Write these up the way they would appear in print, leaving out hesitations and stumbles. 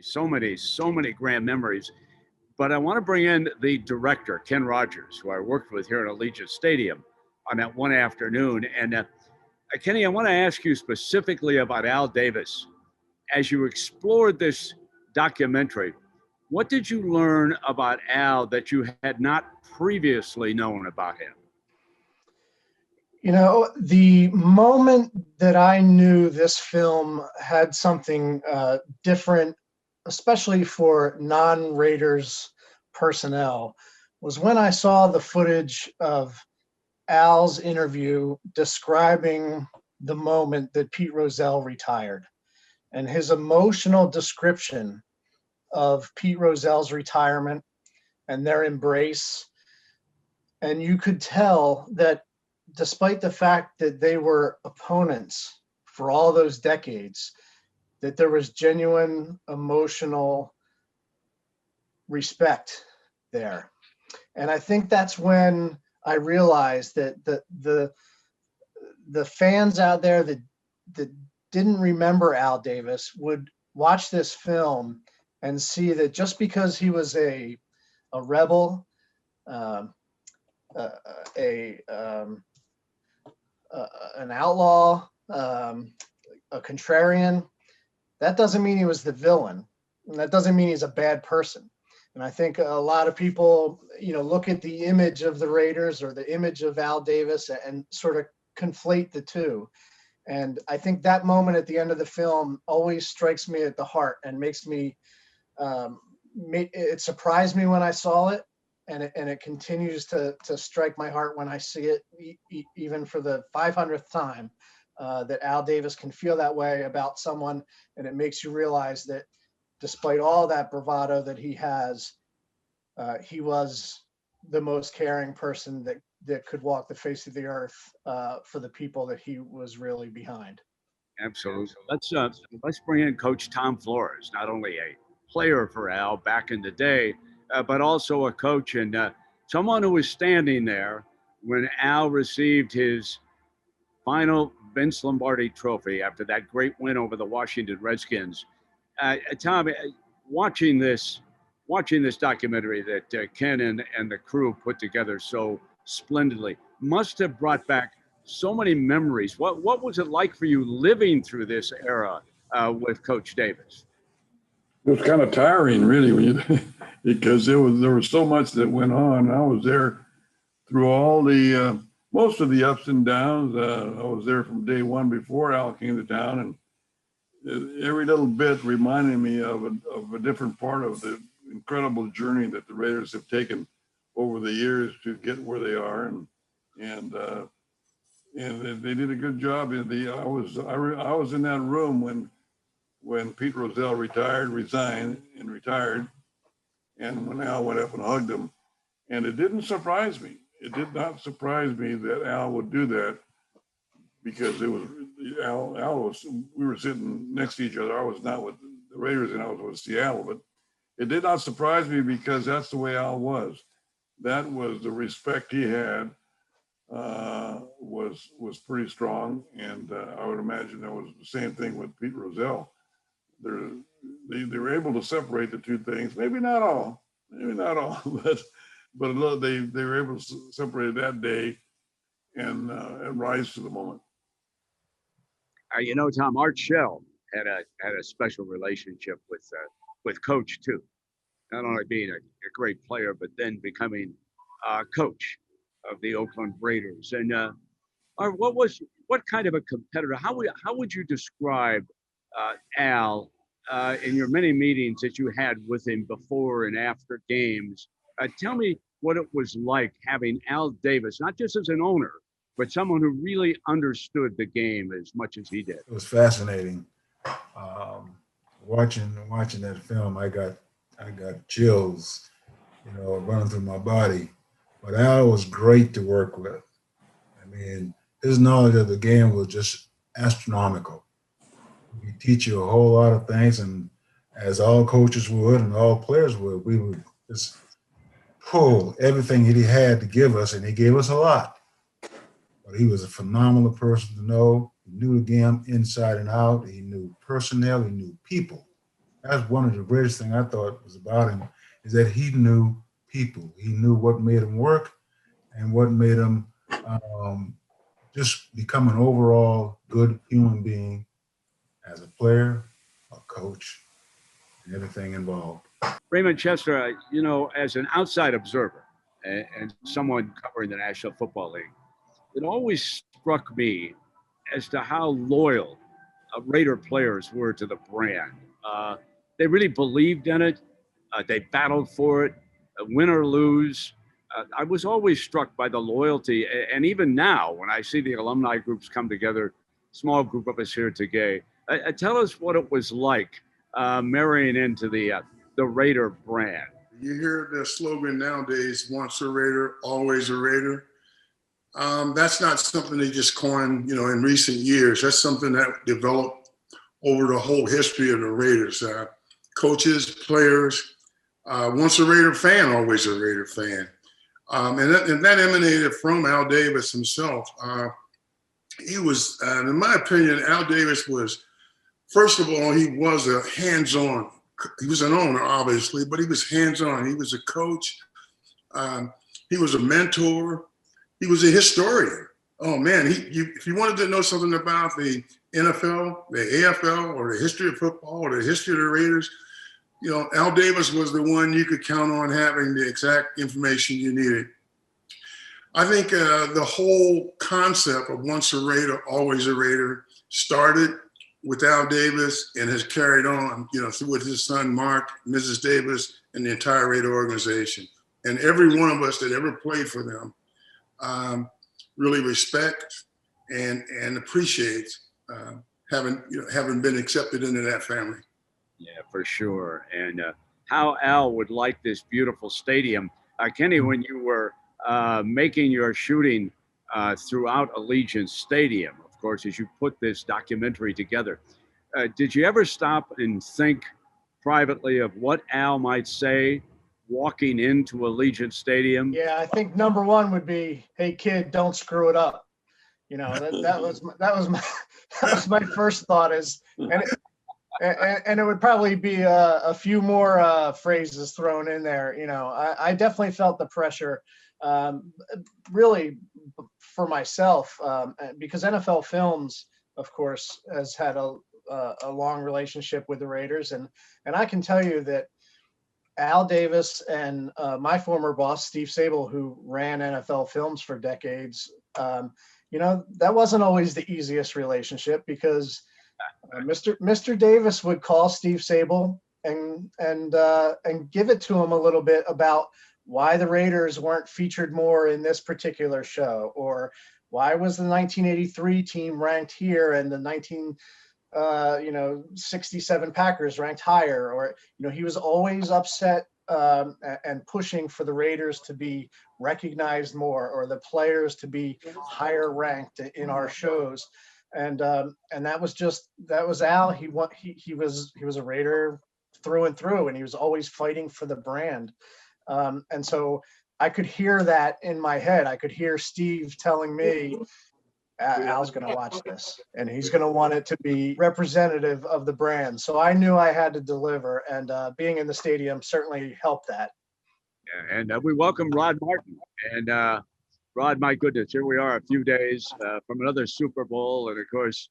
So many grand memories. But I want to bring in the director, Ken Rodgers, who I worked with here at Allegiant Stadium on that one afternoon. And Kenny, I want to ask you specifically about Al Davis. As you explored this documentary, what did you learn about Al that you had not previously known about him? You know, the moment that I knew this film had something different, especially for non-Raiders personnel, was when I saw the footage of Al's interview describing the moment that Pete Rozelle retired and his emotional description of Pete Rozelle's retirement and their embrace. And you could tell that despite the fact that they were opponents for all those decades, that there was genuine emotional respect there. And I think that's when I realized that the fans out there that didn't remember Al Davis would watch this film and see that just because he was a rebel, um, a an outlaw, a contrarian, that doesn't mean he was the villain. And that doesn't mean he's a bad person. And I think a lot of people, look at the image of the Raiders or the image of Al Davis and sort of conflate the two. And I think that moment at the end of the film always strikes me at the heart and makes me, it surprised me when I saw it. And it continues to strike my heart when I see it, even for the 500th time, that Al Davis can feel that way about someone. And it makes you realize that despite all that bravado that he has, he was the most caring person that could walk the face of the earth for the people that he was really behind. Absolutely. Let's bring in Coach Tom Flores, not only a player for Al back in the day, but also a coach and someone who was standing there when Al received his final Vince Lombardi trophy after that great win over the Washington Redskins. Tom, watching this documentary that Ken and the crew put together so splendidly must have brought back so many memories. What was it like for you living through this era with Coach Davis? It was kind of tiring, really, when you, because there was so much that went on. I was there through all the most of the ups and downs. I was there from day one before Al came to town, and every little bit reminded me of a different part of the incredible journey that the Raiders have taken over the years to get where they are, and they did a good job. I was in that room when Pete Rozelle resigned and retired, and when Al went up and hugged him. And it didn't surprise me. It did not surprise me that Al would do that, because it was Al was, we were sitting next to each other. I was not with the Raiders and I was with Seattle, but it did not surprise me because that's the way Al was. That was the respect he had, was pretty strong. And I would imagine that was the same thing with Pete Rozelle. They were able to separate the two things. Maybe not all, but they were able to separate that day and rise to the moment. Tom, Art Shell had a special relationship with Coach too. Not only being a great player, but then becoming coach of the Oakland Raiders. And what kind of a competitor? How would you describe Al in your many meetings that you had with him before and after games? Tell me what it was like having Al Davis, not just as an owner, but someone who really understood the game as much as he did. It was fascinating. Watching that film, I got chills, running through my body. But Al was great to work with. I mean, his knowledge of the game was just astronomical. He teach you a whole lot of things, and as all coaches would and all players would, we would just pull everything that he had to give us, and he gave us a lot. But he was a phenomenal person to know. He knew the game inside and out. He knew personnel. He knew people. that's one of the greatest things I thought was about him, is that he knew people. He knew what made him work and what made him just become an overall good human being as a player, a coach, and everything involved. Raymond Chester, as an outside observer and someone covering the National Football League, it always struck me as to how loyal Raider players were to the brand. They really believed in it. They battled for it, win or lose. I was always struck by the loyalty. And even now, when I see the alumni groups come together, small group of us here today, tell us what it was like marrying into the Raider brand. You hear the slogan nowadays, once a Raider, always a Raider. That's not something they just coined, in recent years. That's something that developed over the whole history of the Raiders. Coaches, players, once a Raider fan, always a Raider fan. And that emanated from Al Davis himself. He was, in my opinion, Al Davis was, first of all, he was a hands-on. He was an owner, obviously, but he was hands-on. He was a coach. He was a mentor. He was a historian. Oh, man, if you wanted to know something about the NFL, the AFL, or the history of football, or the history of the Raiders, Al Davis was the one you could count on having the exact information you needed. I think the whole concept of once a Raider, always a Raider started with Al Davis and has carried on, through with his son, Mark, Mrs. Davis, and the entire Raider organization. And every one of us that ever played for them really respect and appreciates having been accepted into that family. Yeah, for sure. And how Al would like this beautiful stadium. Kenny, when you were making your shooting throughout Allegiant Stadium, of course, as you put this documentary together, did you ever stop and think privately of what Al might say walking into Allegiant Stadium? Yeah, I think number one would be, "Hey kid, don't screw it up." That was my first thought and it would probably be a few more phrases thrown in there. I definitely felt the pressure, really for myself, because NFL Films, of course, has had a long relationship with the Raiders, and I can tell you that Al Davis and my former boss, Steve Sable, who ran NFL Films for decades, that wasn't always the easiest relationship, because Mr. Davis would call Steve Sable and give it to him a little bit about why the Raiders weren't featured more in this particular show, or why was the 1983 team ranked here and the 67 Packers ranked higher, or he was always upset and pushing for the Raiders to be recognized more, or the players to be higher ranked in our shows. And that was Al. He was a Raider through and through, and he was always fighting for the brand. And so I could hear that in my head. I could hear Steve telling me, Al's going to watch this and he's going to want it to be representative of the brand. So I knew I had to deliver, and being in the stadium certainly helped that. Yeah, and we welcome Rod Martin. And Rod, my goodness, here we are a few days from another Super Bowl. And of course,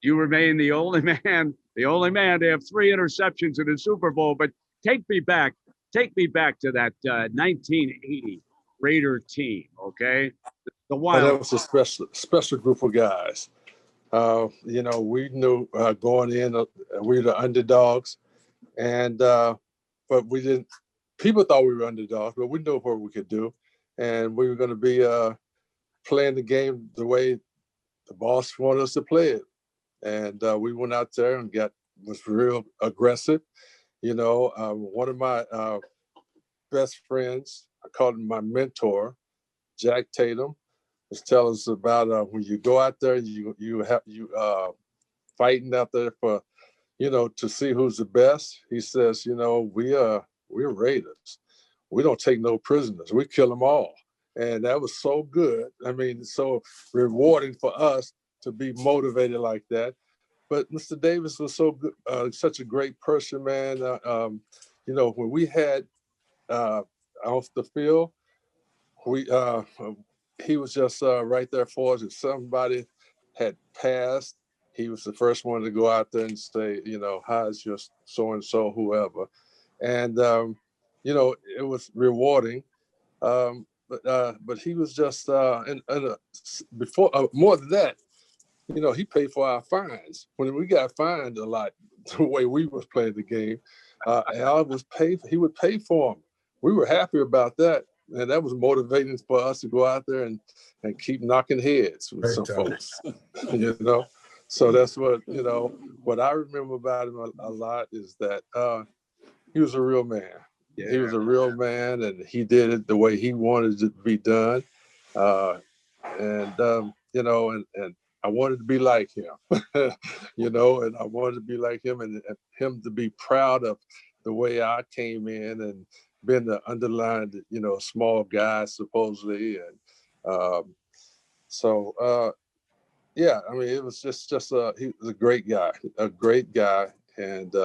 you remain the only man to have 3 interceptions in a Super Bowl. But take me back to that 1980 Raider team, okay? The Wild. That was a special group of guys. We knew going in, we were the underdogs, and but we didn't. People thought we were underdogs, but we knew what we could do, and we were going to be playing the game the way the boss wanted us to play it. And we went out there and was real aggressive. One of my best friends, I called him my mentor, Jack Tatum, was telling us about when you go out there, you fighting out there for, to see who's the best. He says, we're Raiders. We don't take no prisoners. We kill them all. And that was so good. I mean, so rewarding for us to be motivated like that. but Mr. Davis was so good, such a great person, man. You know, when we had off the field, we he was just right there for us. If somebody had passed, he was the first one to go out there and say, you know, how's your so and so, whoever, and you know, it was rewarding. But he was just before more than that, you know, he paid for our fines when we got fined a lot. The way we was playing the game, Al was paid. He would pay for them. We were happy about that, and that was motivating for us to go out there and keep knocking heads with some folks. You know, so that's what, you know, what I remember about him a lot is that he was a real man. Yeah. He was a real man, and he did it the way he wanted it to be done. You know, and I wanted to be like him, you know, and I wanted to be like him, and him to be proud of the way I came in and been the underlined, you know, small guy supposedly, and yeah, I mean, it was just he was a great guy, and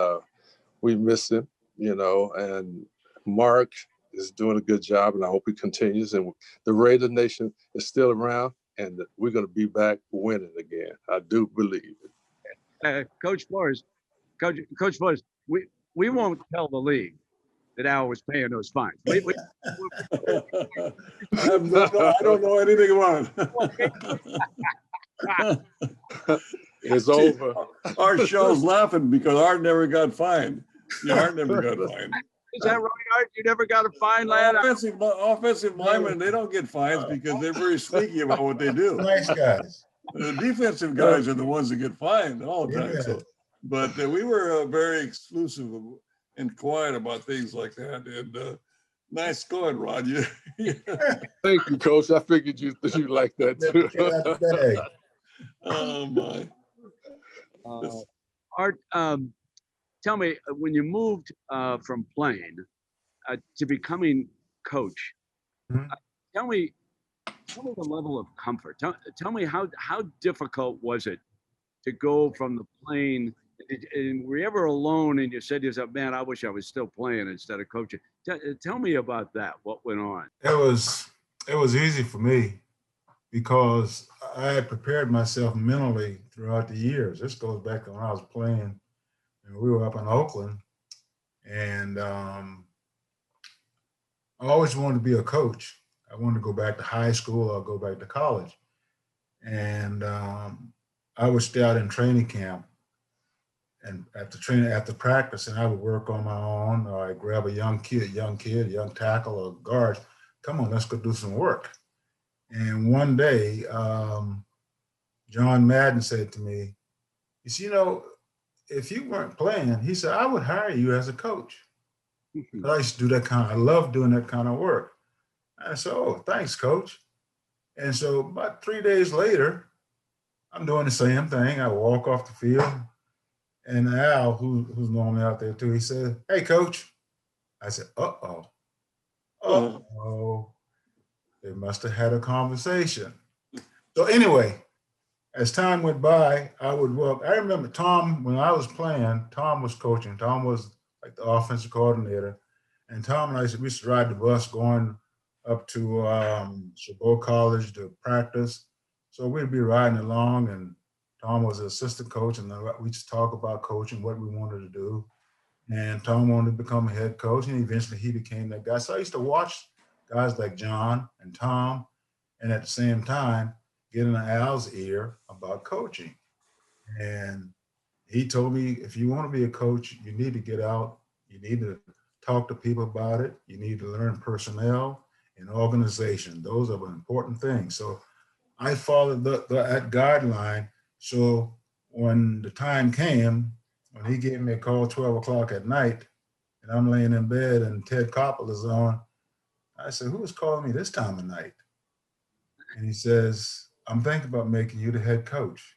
we miss him, you know, and Mark is doing a good job, and I hope he continues. And the Raider Nation is still around, and we're going to be back winning again. I do believe it. Coach Flores, Coach Flores, we won't tell the league that Al was paying those fines. I don't know anything about it. It's over. Our show's laughing because Art never got fined. Yeah, Art never got fined. Is that right, Art? You never got a fine, lad? Offensive linemen, they don't get fines because they're very sneaky about what they do. Nice guys. The defensive guys are the ones that get fined all the time. Yeah. So, but we were very exclusive and quiet about things like that. And nice going, Rod. Thank you, Coach. I figured you like that too. Oh my. Art, tell me, when you moved from playing to becoming coach, tell me the level of comfort. Tell me how difficult was it to go from the playing, and were you ever alone and you said to yourself, man, I wish I was still playing instead of coaching? Tell me about that. What went on? It was easy for me because I had prepared myself mentally throughout the years. This goes back to when I was playing, and we were up in Oakland, and I always wanted to be a coach. I wanted to go back to high school or go back to college. And I would stay out in training camp, and after practice, and I would work on my own, or I'd grab a young tackle or guard. Come on, let's go do some work. And one day, John Madden said to me, he said, you know, if you weren't playing, he said, I would hire you as a coach. I used to do I love doing that kind of work. I said, oh, thanks, coach. And so about 3 days later, I'm doing the same thing. I walk off the field, and Al, who's normally out there too, he said, hey, coach. I said, uh-oh. They must have had a conversation. So anyway, as time went by, I would walk. I remember Tom, when I was playing, Tom was coaching. Tom was like the offensive coordinator. And Tom and I we used to ride the bus going up to Chabot College to practice. So we'd be riding along, and Tom was the assistant coach, and we just talk about coaching, what we wanted to do. And Tom wanted to become a head coach, and eventually he became that guy. So I used to watch guys like John and Tom, and at the same time, get in Al's ear about coaching. And he told me, if you want to be a coach, you need to get out. You need to talk to people about it. You need to learn personnel and organization. Those are important things. So I followed that guideline. So when the time came, when he gave me a call 12 o'clock at night, and I'm laying in bed and Ted Koppel is on, I said, who is calling me this time of night? And he says, I'm thinking about making you the head coach.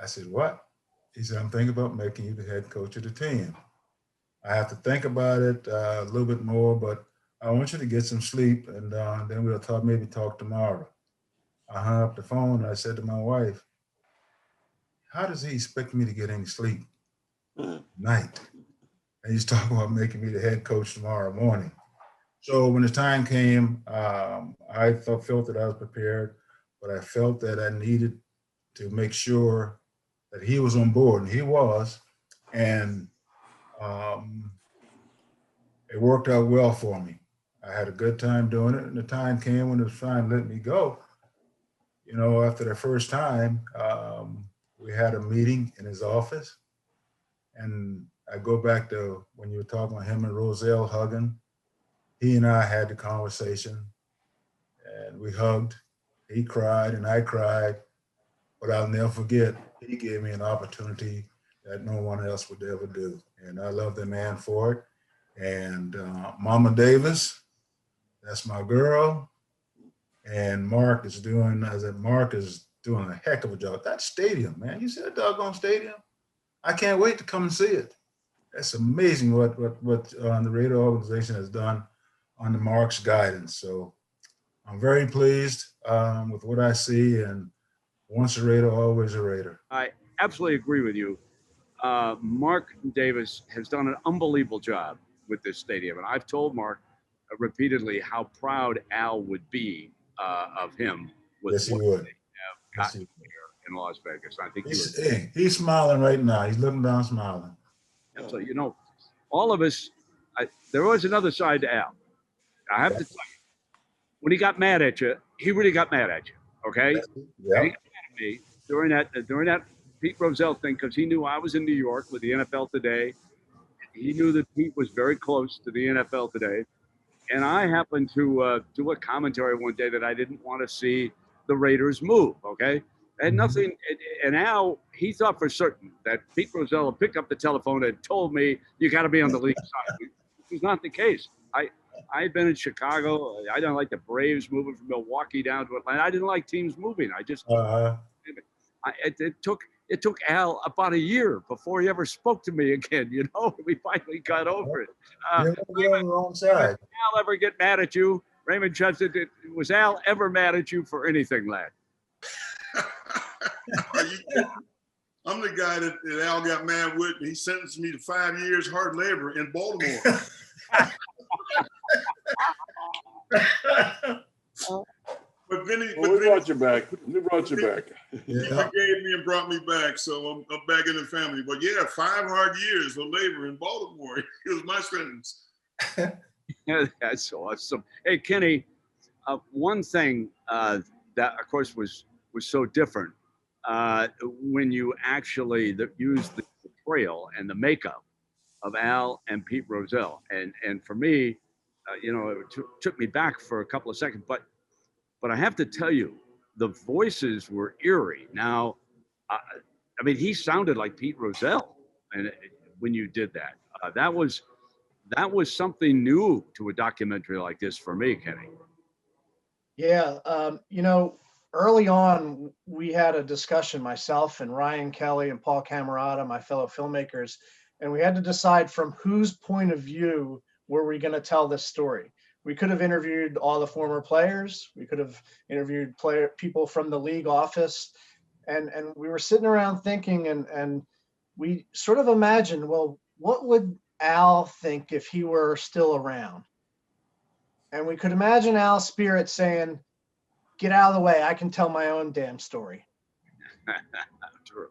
I said, what? He said, I'm thinking about making you the head coach of the team. I have to think about it a little bit more, but I want you to get some sleep, and then we'll talk tomorrow. I hung up the phone, and I said to my wife, how does he expect me to get any sleep night? And he's talking about making me the head coach tomorrow morning. So when the time came, I felt that I was prepared, but I felt that I needed to make sure that he was on board, and he was. And it worked out well for me. I had a good time doing it, and the time came when it was time to let me go. You know, after the first time, we had a meeting in his office, and I go back to when you were talking about him and Rozelle hugging. He and I had the conversation, and we hugged. He cried, and I cried, but I'll never forget. He gave me an opportunity that no one else would ever do, and I love the man for it. And Mama Davis, that's my girl. And Mark is doing a heck of a job. That stadium, man. You see that doggone stadium? I can't wait to come and see it. That's amazing what the Raider organization has done under Mark's guidance. So I'm very pleased with what I see. And once a Raider, always a Raider. I absolutely agree with you. Mark Davis has done an unbelievable job with this stadium, and I've told Mark repeatedly how proud Al would be of him with Yes, he what would. they have Yes, gotten he would. here in Las Vegas. I think He's smiling right now. He's looking down, smiling. so. All of us. There was another side to Al. I have to tell you, when he got mad at you, he really got mad at you. Okay, and he got Yeah. mad at me during that Pete Rozelle thing because he knew I was in New York with the NFL Today. He knew that Pete was very close to the NFL Today. And I happened to do a commentary one day that I didn't want to see the Raiders move. Okay, and nothing. And Al, he thought for certain that Pete Rozelle picked up the telephone and told me you got to be on the league side. It was not the case. I'd been in Chicago. I didn't like the Braves moving from Milwaukee down to Atlanta. I didn't like teams moving. I just it took Al about a year before he ever spoke to me again. We finally got over it. You're on the wrong side. Al ever get mad at you? Raymond Chester, was Al ever mad at you for anything, lad? I'm the guy that Al got mad with. He sentenced me to 5 years hard labor in Baltimore. But then he brought you back. We brought you back. He forgave me and brought me back, so I'm back in the family. But yeah, 5 hard years of labor in Baltimore. It was my sentence. Yeah, that's awesome. Hey, Kenny, one thing that, of course, was so different when you actually used the portrayal and the makeup of Al and Pete Rozelle, and for me, it took me back for a couple of seconds, but I have to tell you, the voices were eerie. Now, I mean, he sounded like Pete Rozelle, and when you did that, that was something new to a documentary like this for me, Kenny. Yeah, early on, we had a discussion, myself and Ryan Kelly and Paul Camerata, my fellow filmmakers, and we had to decide from whose point of view were we going to tell this story. We could have interviewed all the former players. We could have interviewed people from the league office. And we were sitting around thinking, and we sort of imagined, well, what would Al think if he were still around? And we could imagine Al's spirit saying, get out of the way. I can tell my own damn story.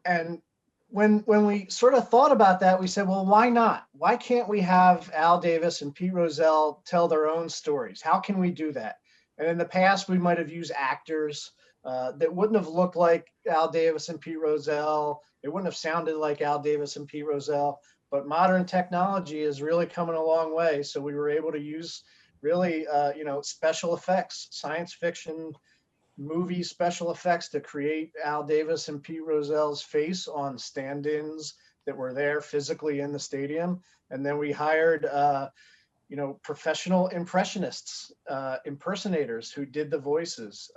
And when we sort of thought about that, we said, well, why not? Why can't we have Al Davis and Pete Rozelle tell their own stories? How can we do that? And in the past, we might have used actors that wouldn't have looked like Al Davis and Pete Rozelle. It wouldn't have sounded like Al Davis and Pete Rozelle. But modern technology is really coming a long way. So we were able to use really, special effects, science fiction, movie special effects to create Al Davis and Pete Rozelle's face on stand-ins that were there physically in the stadium. And then we hired, professional impressionists, impersonators who did the voices.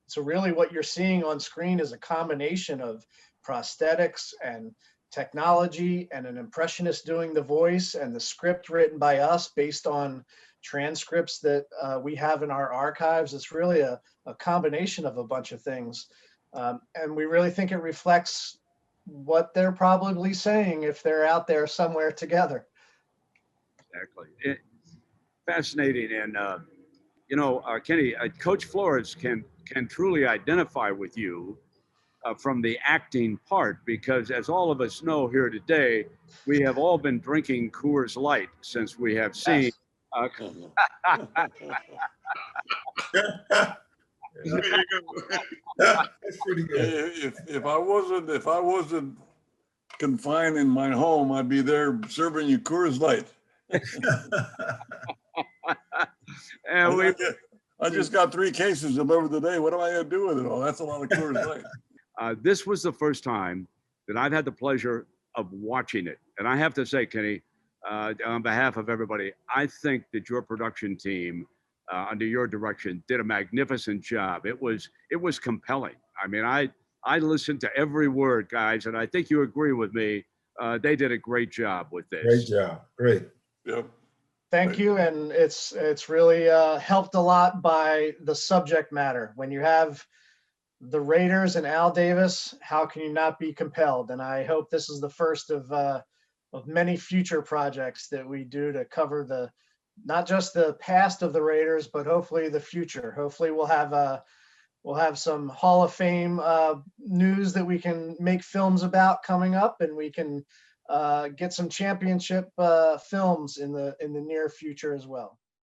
So really what you're seeing on screen is a combination of prosthetics and technology and an impressionist doing the voice and the script written by us based on transcripts that we have in our archives. It's really a combination of a bunch of things. And we really think it reflects what they're probably saying if they're out there somewhere together. Exactly. Fascinating. And, Kenny, Coach Flores can truly identify with you from the acting part, because as all of us know here today, we have all been drinking Coors Light since we have seen. Yes. There you go. That's pretty good. If I wasn't confined in my home, I'd be there serving you Coors Light. And we, I just got 3 cases delivered today. What am I going to do with it all? That's a lot of Coors Light. this was the first time that I've had the pleasure of watching it. And I have to say, Kenny, on behalf of everybody, I think that your production team, under your direction, did a magnificent job. It was compelling. I mean, I listened to every word, guys, and I think you agree with me. They did a great job with this. Great job. Great. Yep. Thank you. And it's really helped a lot by the subject matter. When you have the Raiders and Al Davis, how can you not be compelled? And I hope this is the first of many future projects that we do to cover not just the past of the Raiders, but hopefully the future. Hopefully we'll have some Hall of Fame news that we can make films about coming up, and we can get some championship films in the near future as well.